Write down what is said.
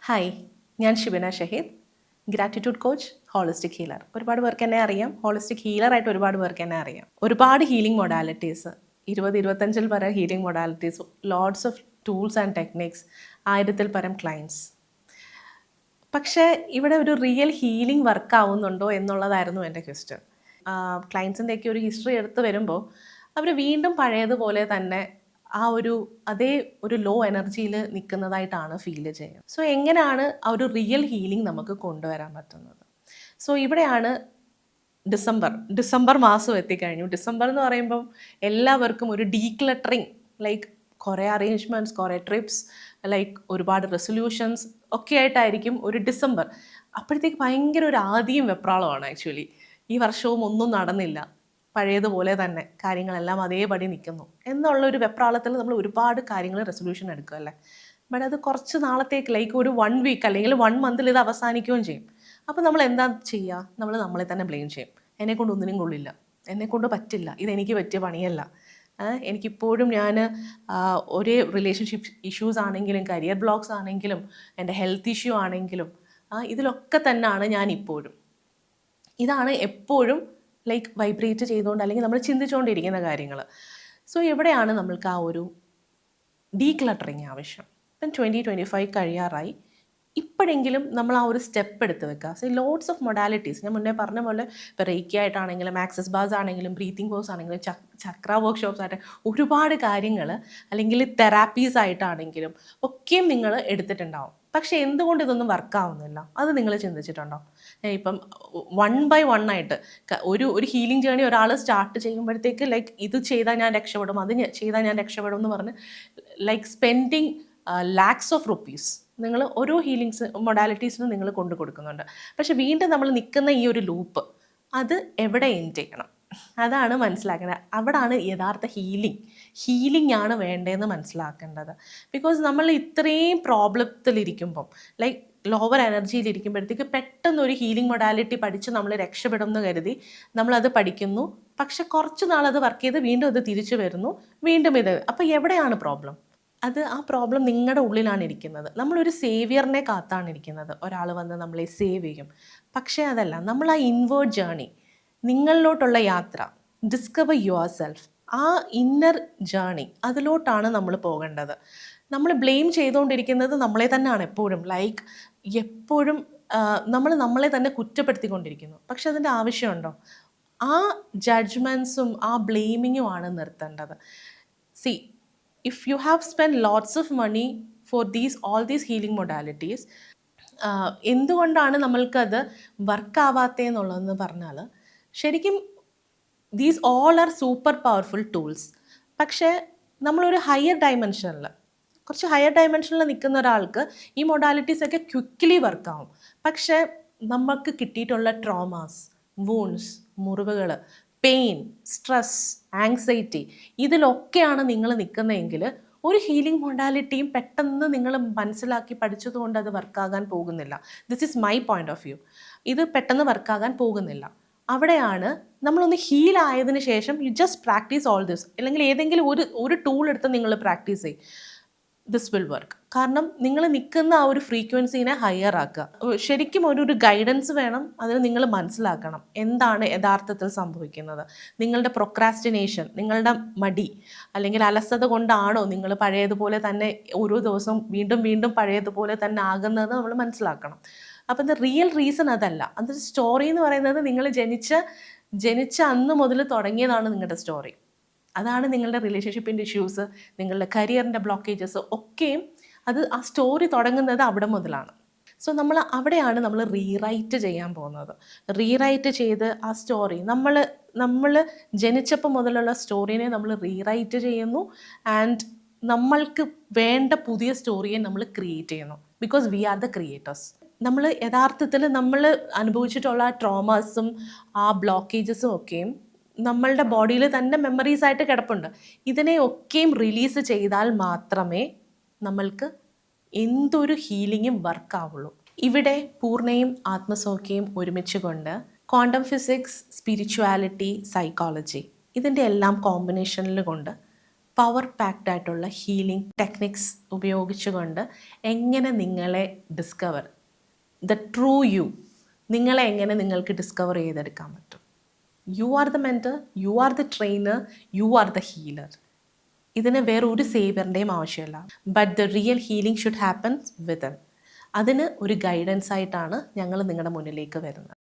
Hi, ഞാൻ Shibina Shaheed, gratitude coach, holistic healer. ഒരുപാട് പേർക്ക് എന്നെ അറിയാം. ഹോളിസ്റ്റിക് ഹീലറായിട്ട് ഒരുപാട് പേർക്ക് എന്നെ അറിയാം. ഒരുപാട് ഹീലിംഗ് മൊഡാലിറ്റീസ്, 20-25 പരം healing modalities, lots of tools and techniques, 1000 പരം ക്ലയൻറ്റ്സ്. പക്ഷേ ഇവിടെ ഒരു റിയൽ ഹീലിംഗ് വർക്ക് ആവുന്നുണ്ടോ എന്നുള്ളതായിരുന്നു എൻ്റെ ക്വസ്റ്റ്യൻ. ക്ലയൻസിൻ്റെയൊക്കെ ഒരു ഹിസ്റ്ററി എടുത്ത് വരുമ്പോൾ അവർ വീണ്ടും പഴയതുപോലെ തന്നെ അതേ ഒരു ലോ എനർജിയിൽ നിൽക്കുന്നതായിട്ടാണ് ഫീൽ ചെയ്യുന്നത്. സോ എങ്ങനെയാണ് ആ ഒരു റിയൽ ഹീലിംഗ് നമുക്ക് കൊണ്ടുവരാൻ പറ്റുന്നത്? സോ ഇവിടെയാണ് ഡിസംബർ മാസം എത്തിക്കഴിഞ്ഞു. ഡിസംബർ എന്ന് പറയുമ്പം എല്ലാവർക്കും ഒരു ഡീക്ലട്ടറിങ്, ലൈക്ക് കുറേ അറേഞ്ച്മെൻറ്റ്സ്, കുറേ ട്രിപ്സ്, ലൈക്ക് ഒരുപാട് റെസൊല്യൂഷൻസ് ഒക്കെ ആയിട്ടായിരിക്കും ഒരു ഡിസംബർ. അപ്പോഴത്തേക്ക് ഭയങ്കര ഒരു ആദിയും വെപ്രാളമാണ്. ആക്ച്വലി ഈ വർഷവും ഒന്നും നടന്നില്ല, പഴയതുപോലെ തന്നെ കാര്യങ്ങളെല്ലാം അതേപടി നിൽക്കുന്നു എന്നുള്ളൊരു വെപ്രാളത്തിൽ നമ്മൾ ഒരുപാട് കാര്യങ്ങൾ റെസൊല്യൂഷൻ എടുക്കുക അല്ലേ. ബട്ട് അത് കുറച്ച് നാളത്തേക്ക്, ലൈക്ക് ഒരു 1 വീക്ക് അല്ലെങ്കിൽ 1 മന്തിൽ ഇത് അവസാനിക്കുകയും ചെയ്യും. അപ്പോൾ നമ്മൾ എന്താ ചെയ്യുക? നമ്മൾ നമ്മളെ തന്നെ ബ്ലെയിം ചെയ്യും. എന്നെക്കൊണ്ട് ഒന്നിനും കൊള്ളില്ല, എന്നെക്കൊണ്ട് പറ്റില്ല, ഇതെനിക്ക് പറ്റിയ പണിയല്ല. എനിക്കിപ്പോഴും ഒരേ റിലേഷൻഷിപ്പ് ഇഷ്യൂസ് ആണെങ്കിലും, കരിയർ ബ്ലോക്സ് ആണെങ്കിലും, എൻ്റെ ഹെൽത്ത് ഇഷ്യൂ ആണെങ്കിലും, ഇതിലൊക്കെ തന്നെയാണ് ഞാനിപ്പോഴും. ഇതാണ് എപ്പോഴും ലൈക്ക് വൈബ്രേറ്റ് ചെയ്തുകൊണ്ട് അല്ലെങ്കിൽ നമ്മൾ ചിന്തിച്ചുകൊണ്ടിരിക്കുന്ന കാര്യങ്ങൾ. സോ എവിടെയാണ് നമ്മൾക്ക് ആ ഒരു ഡീക്ലട്ടറിങ് ആവശ്യം? ഇപ്പം 2025 കഴിയാറായി. ഇപ്പോഴെങ്കിലും നമ്മൾ ആ ഒരു സ്റ്റെപ്പ് എടുത്ത് വെക്കുക. സോ ലോട്ട്സ് ഓഫ് മൊഡാലിറ്റീസ്, ഞാൻ മുന്നേ പറഞ്ഞ പോലെ ഇപ്പോൾ റേക്കി ആയിട്ടാണെങ്കിലും, ആക്സസ് ബാസ് ആണെങ്കിലും, ബ്രീത്തിങ് കോഴ്സ് ആണെങ്കിലും, ചക്ര വർക്ക്ഷോപ്സ് ആയിട്ട് ഒരുപാട് കാര്യങ്ങൾ, അല്ലെങ്കിൽ തെറാപ്പീസ് ആയിട്ടാണെങ്കിലും ഒക്കെയും നിങ്ങൾ എടുത്തിട്ടുണ്ടാവും. പക്ഷേ എന്തുകൊണ്ട് ഇതൊന്നും വർക്കാവുന്നില്ല? അത് നിങ്ങൾ ചിന്തിച്ചിട്ടുണ്ടോ? ഇപ്പം 1 by 1 ആയിട്ട് ഒരു ഹീലിംഗ് ജേണി ഒരാൾ സ്റ്റാർട്ട് ചെയ്യുമ്പോഴത്തേക്ക് ലൈക്ക് ഇത് ചെയ്താൽ ഞാൻ രക്ഷപ്പെടും, അത് ചെയ്താൽ ഞാൻ രക്ഷപ്പെടും എന്ന് പറഞ്ഞ് like spending lakhs of rupees നിങ്ങൾ ഓരോ ഹീലിങ്സ് മൊഡാലിറ്റീസിനും നിങ്ങൾ കൊണ്ടു കൊടുക്കുന്നുണ്ട്. പക്ഷെ വീണ്ടും നമ്മൾ നിൽക്കുന്ന ഈ ഒരു ലൂപ്പ്, അത് എവിടെ എൻഡ് ചെയ്യണം? അതാണ് മനസ്സിലാക്കേണ്ടത്. അവിടാണ് യഥാർത്ഥ ഹീലിംഗ് ആണ് വേണ്ടതെന്ന് മനസ്സിലാക്കേണ്ടത്. ബിക്കോസ് നമ്മൾ ഇത്രയും പ്രോബ്ലത്തിലിരിക്കുമ്പം, ലൈക്ക് ലോവർ എനർജിയിലിരിക്കുമ്പോഴത്തേക്ക് പെട്ടെന്ന് ഒരു ഹീലിംഗ് മൊഡാലിറ്റി പഠിച്ച് നമ്മൾ രക്ഷപ്പെടും എന്ന് കരുതി നമ്മളത് പഠിക്കുന്നു. പക്ഷെ കുറച്ച് നാളത് വർക്ക് ചെയ്ത് വീണ്ടും അത് തിരിച്ചു വരുന്നു, വീണ്ടും ഇത്. അപ്പോൾ എവിടെയാണ് പ്രോബ്ലം? ആ പ്രോബ്ലം നിങ്ങളുടെ ഉള്ളിലാണ് ഇരിക്കുന്നത്. നമ്മളൊരു സേവിയറിനെ കാത്താണ് ഇരിക്കുന്നത്. ഒരാൾ വന്ന് നമ്മളെ സേവ് ചെയ്യും. പക്ഷേ അതല്ല, നമ്മൾ ആ ഇൻവേർഡ് ജേണി, നിങ്ങളിലോട്ടുള്ള യാത്ര, ഡിസ്കവർ യുവർ സെൽഫ്, ആ ഇന്നർ ജേണി, അതിലോട്ടാണ് നമ്മൾ പോകേണ്ടത്. നമ്മൾ ബ്ലെയിം ചെയ്തുകൊണ്ടിരിക്കുന്നത് നമ്മളെ തന്നെയാണ് എപ്പോഴും. ലൈക്ക് എപ്പോഴും നമ്മൾ നമ്മളെ തന്നെ കുറ്റപ്പെടുത്തിക്കൊണ്ടിരിക്കുന്നു. പക്ഷെ അതിൻ്റെ ആവശ്യമുണ്ടോ? ആ ജഡ്ജ്മെൻറ്റ്സും ആ ബ്ലെയിമിങ്ങും ആണ് നിർത്തേണ്ടത്. if you have spent lots of money for all these healing modalities, എന്തുകൊണ്ടാണ് നമ്മൾക്കത് വർക്കാവാത്തതെന്നുള്ളതെന്ന് പറഞ്ഞാൽ, ശരിക്കും these all are super powerful tools. പക്ഷേ നമ്മളൊരു കുറച്ച് ഹയർ ഡയമെൻഷനിൽ നിൽക്കുന്ന ഒരാൾക്ക് ഈ മൊഡാലിറ്റീസൊക്കെ ക്വിക്ക്ലി വർക്കാവും. പക്ഷേ നമുക്ക് കിട്ടിയിട്ടുള്ള ട്രോമാസ്, വൂൺസ്, മുറിവുകൾ, പെയിൻ, സ്ട്രെസ്, ആങ്സൈറ്റി, ഇതിലൊക്കെയാണ് നിങ്ങൾ നിൽക്കുന്നതെങ്കിൽ ഒരു ഹീലിംഗ് മൊഡാലിറ്റിയും പെട്ടെന്ന് നിങ്ങൾ മനസ്സിലാക്കി പഠിച്ചതുകൊണ്ട് അത് വർക്കാകാൻ പോകുന്നില്ല. This is my point of view. ഇത് പെട്ടെന്ന് വർക്കാകാൻ പോകുന്നില്ല. അവിടെയാണ് നമ്മളൊന്ന് ഹീൽ ആയതിനു ശേഷം you just practice all this, അല്ലെങ്കിൽ ഏതെങ്കിലും ഒരു ടൂൾ എടുത്ത് നിങ്ങൾ പ്രാക്ടീസ് ചെയ്യും. This will work. കാരണം നിങ്ങൾ നിൽക്കുന്ന ആ ഒരു ഫ്രീക്വൻസീനെ ഹയർ ആക്കുക. ശരിക്കും ഒരു ഗൈഡൻസ് വേണം. അതിന് നിങ്ങൾ മനസ്സിലാക്കണം എന്താണ് യഥാർത്ഥത്തിൽ സംഭവിക്കുന്നത്. നിങ്ങളുടെ പ്രൊക്രാസ്റ്റിനേഷൻ, നിങ്ങളുടെ മടി അല്ലെങ്കിൽ അലസത കൊണ്ടാണോ നിങ്ങൾ പഴയതുപോലെ തന്നെ ഓരോ ദിവസവും വീണ്ടും വീണ്ടും പഴയതുപോലെ തന്നെ ആകുന്നത് നമ്മൾ മനസ്സിലാക്കണം. അപ്പം ഇത് റിയൽ റീസൺ അതല്ല. അതൊരു സ്റ്റോറി എന്ന് പറയുന്നത് നിങ്ങൾ ജനിച്ച അന്ന് മുതൽ തുടങ്ങിയതാണ് നിങ്ങളുടെ സ്റ്റോറി. അതാണ് നിങ്ങളുടെ റിലേഷൻഷിപ്പിൻ്റെ ഇഷ്യൂസ്, നിങ്ങളുടെ കരിയറിൻ്റെ ബ്ലോക്കേജസ് ഒക്കെയും ആ സ്റ്റോറി തുടങ്ങുന്നത് അവിടെ മുതലാണ്. സോ അവിടെയാണ് നമ്മൾ റീറൈറ്റ് ചെയ്യാൻ പോകുന്നത്. റീറൈറ്റ് ചെയ്ത് ആ സ്റ്റോറി നമ്മൾ ജനിച്ചപ്പോൾ മുതലുള്ള സ്റ്റോറീനെ നമ്മൾ റീറൈറ്റ് ചെയ്യുന്നു. ആൻഡ് നമ്മൾക്ക് വേണ്ട പുതിയ സ്റ്റോറിയെ നമ്മൾ ക്രിയേറ്റ് ചെയ്യുന്നു. Because we are the creators. നമ്മൾ യഥാർത്ഥത്തിൽ നമ്മൾ അനുഭവിച്ചിട്ടുള്ള ആ ട്രോമാസും ആ ബ്ലോക്കേജസും ഒക്കെയും നമ്മളുടെ ബോഡിയിൽ തന്നെ മെമ്മറീസ് ആയിട്ട് കിടപ്പുണ്ട്. ഇതിനെയൊക്കെയും റിലീസ് ചെയ്താൽ മാത്രമേ നമ്മൾക്ക് എന്തൊരു ഹീലിങ്ങും വർക്കാവുള്ളൂ. ഇവിടെ പൂർണ്ണയും ആത്മസൗഖ്യവും ഒരുമിച്ച് കൊണ്ട് ക്വാണ്ടം ഫിസിക്സ്, സ്പിരിച്വാലിറ്റി, സൈക്കോളജി, ഇതിൻ്റെ എല്ലാം കോമ്പിനേഷനിൽ കൊണ്ട് പവർ പാക്ഡ് ആയിട്ടുള്ള ഹീലിംഗ് ടെക്നിക്സ് ഉപയോഗിച്ചുകൊണ്ട് എങ്ങനെ നിങ്ങളെ ഡിസ്കവർ ദ ട്രൂ യു, നിങ്ങളെ എങ്ങനെ നിങ്ങൾക്ക് ഡിസ്കവർ ചെയ്തെടുക്കാൻ പറ്റും. You are the mentor, you are the trainer, you are the healer. ഇതിന് വേറെ ഒരു സേവറിൻ്റെയും ആവശ്യമില്ല. But the real healing should happen within. അതിന് ഒരു ഗൈഡൻസ് ആയിട്ടാണ് ഞങ്ങൾ നിങ്ങളുടെ മുന്നിലേക്ക് വരുന്നത്.